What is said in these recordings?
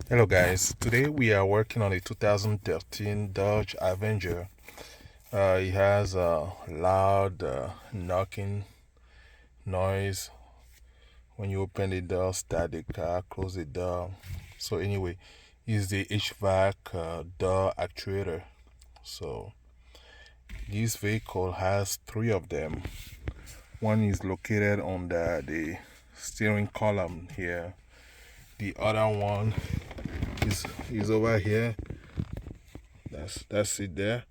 Hello guys, today we are working on a 2013 Dodge Avenger. It has a loud knocking noise when you open the door, start the car, close the door. So anyway, it's the HVAC door actuator. So this vehicle has three of them. One is located on the steering column here. The other one is over here. That's it there.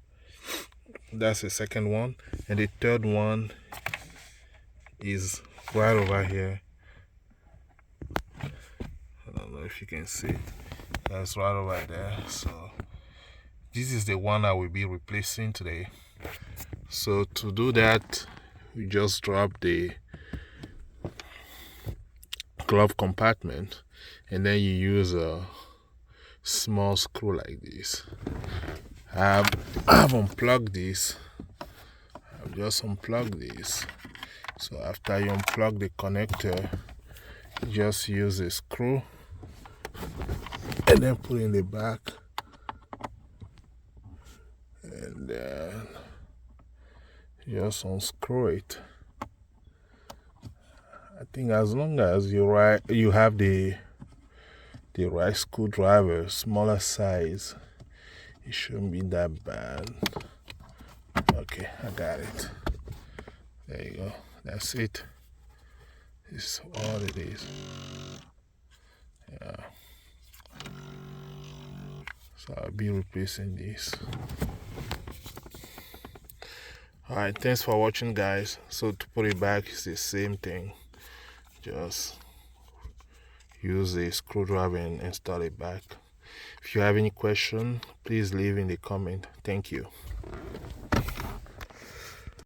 That's the second one, and the third one is right over here. I don't know if you can see it. That's right over there. So this is the one I will be replacing today. So to do that, you just drop the glove compartment, and then you use a small screw like this. I've unplugged this. I've just unplugged this. So after you unplug the connector, just use a screw and then put in the back, and then just unscrew it. I think as long as you have the right screwdriver, smaller size, it shouldn't be that bad. Okay, I got it. There you go. That's it. This is all it is. Yeah. So I'll be replacing this. Alright, thanks for watching guys. So to put it back, it's the same thing. Just use a screwdriver and install it back. If you have any question, please leave in the comment. Thank you.